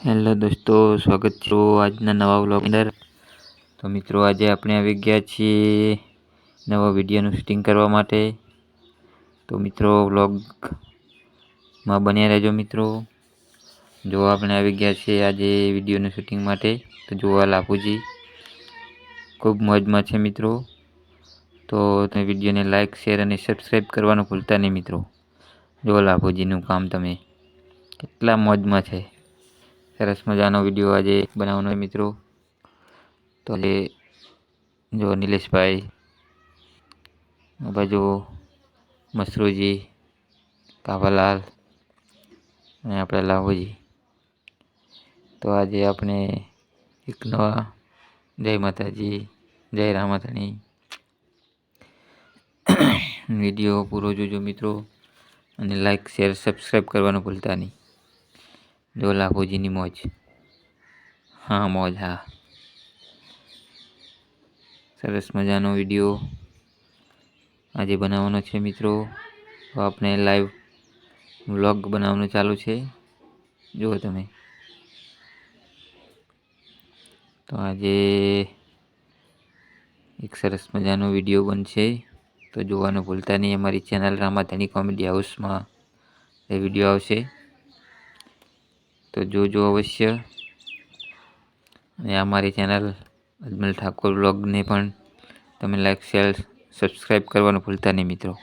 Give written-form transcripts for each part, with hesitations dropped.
Hello દોસ્તો, સ્વાગત છે આજના નવા વ્લોગ અંદર. તો મિત્રો, આજે આપણે આવી ગયા છીએ નવા વિડીયોનું શૂટિંગ કરવા માટે. તો મિત્રો, વ્લોગમાં બન્યા રહેજો મિત્રો. જો આપણે આવી ગયા છીએ આજે વિડીયોનું શૂટિંગ માટે. તો જોવા લાભુજી ખૂબ મોજમાં છે મિત્રો. તો તમે વિડીયોને લાઇક, શેર અને સબસ્ક્રાઈબ કરવાનું ભૂલતા નહીં મિત્રો. જો લાભુજીનું કામ તમે કેટલા મોજમાં છે. સરસ મજાનો વિડીયો આજે બનાવવાનો છે મિત્રો. તો જો નિલેશભાઈ, આ બાજુ મસરૂજી, કાવાલાલ અને આપણે લાભુજી. તો આજે આપણે એક નવા જય માતાજી, જય રામાધણી વિડીયો પૂરો જોજો મિત્રો. અને લાઈક, શેર, સબસ્ક્રાઈબ કરવાનું ભૂલતા નહીં. જો લાભુજીની મોજ, હા મોજ, હા. સરસ મજાનો વિડીયો આજે બનાવવાનો છે મિત્રો. તો આપણે લાઈવ વ્લોગ બનાવવાનું ચાલુ છે. જુઓ તમે. તો આજે એક સરસ મજાનો વિડીયો બનશે. તો જોવાનું ભૂલતા નહીં. અમારી ચેનલ રામાધણી કોમેડી હાઉસમાં એ વિડીયો આવશે. તો જોજો અવશ્ય. અને અમારી ચેનલ અજમલ ઠાકોર વ્લોગને પણ તમે લાઈક, શેર, સબસ્ક્રાઈબ કરવાનું ભૂલતા નહીં મિત્રો.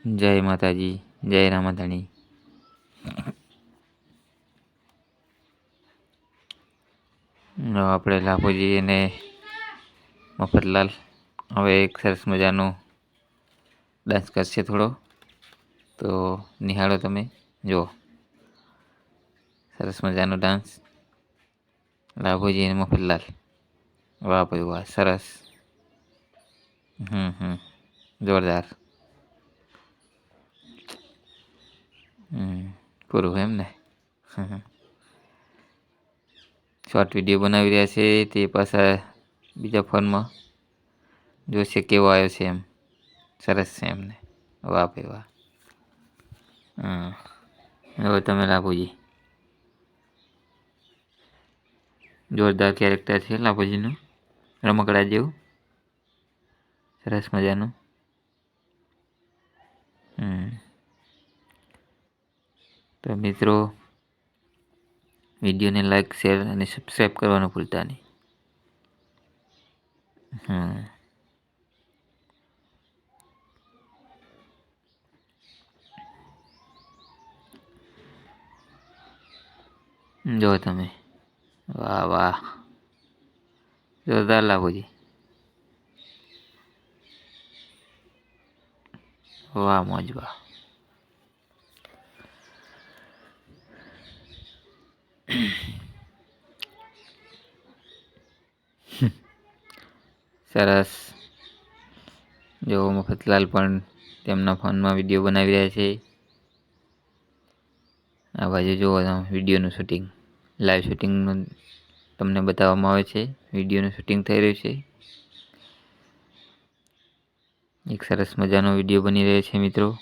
જય માતાજી, જય રામાધણી. આપણે લાભુજી અને મફતલાલ હવે એક સરસ મજાનો ડાન્સ કરશે થોડો. તો નિહાળો તમે. જુઓ સરસ મજાનો ડાન્સ લાભુજી અને મફતલાલ. વાહ ભાઈ વાહ, સરસ. જોરદાર. પૂરું એમ ને. શોર્ટ વિડીયો બનાવી રહ્યા છે તે પાછા બીજા ફોનમાં જોશે કેવો આવ્યો છે એમ. સરસ છે એમને. વાહ ભાઈ વાહ. હવે તમે લાભુજી. જોરદાર કેરેક્ટર છે લાભુજીનું, રમકડા જેવું. સરસ મજાનું. તો મિત્રો, વિડીયોને લાઈક, શેર અને સબસ્ક્રાઈબ કરવાનું ભૂલતા નહીં. જો તમે. વાહ વાહ, જોરદાર લાભુજી. વાહ મોજ વાહ. સરસ. જો મફતલાલ પણ તેમના ફોનમાં વિડીયો બનાવી રહ્યા છે. આ બાજુ જુઓ વિડીયોનું શૂટિંગ, લાઈવ શૂટિંગનું તમને બતાવવામાં આવે છે. વિડીયોનું શૂટિંગ થઈ રહ્યું છે. એક સરસ મજાનો વિડીયો બની રહ્યો છે મિત્રો.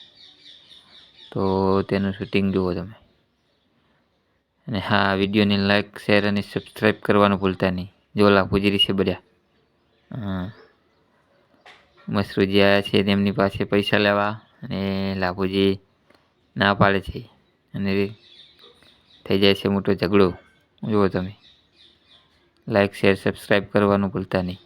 તો તેનું શૂટિંગ જુઓ તમે. અને હા, વિડીયોને લાઈક, શેર અને સબસ્ક્રાઈબ કરવાનું ભૂલતા નહીં. જો લાભુજી છે બધા. મસરૂજી આવ્યા છે તેમની પાસે પૈસા લેવા, અને લાભુજી ના પાડે છે. અને થઈ જાય છે મોટો ઝઘડો. જુઓ તમે. લાઈક, શેર, સબસ્ક્રાઈબ કરવાનું ભૂલતા નહીં.